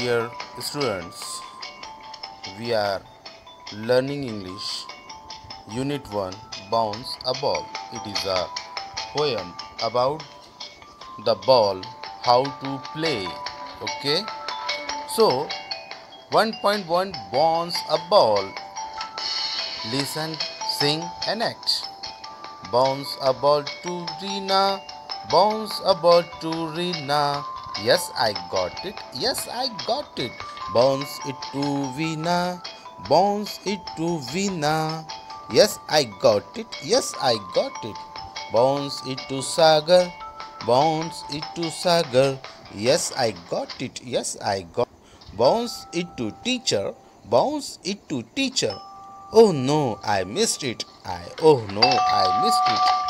Dear students, we are learning English. Unit 1, Bounce a Ball. It is a poem about the ball, how to play. Okay? So, 1.1 Bounce a Ball. Listen, sing and act. Bounce a ball to Rina. Bounce a ball to Rina. Yes, I got it. Yes, I got it. Bounce it to Vina. Bounce it to Vina. Yes, I got it. Yes, I got it. Bounce it to Sagar. Bounce it to Sagar. Yes, I got it. Yes, I got it. Bounce it to teacher. Bounce it to teacher. Oh no, I missed it. Oh no, I missed it.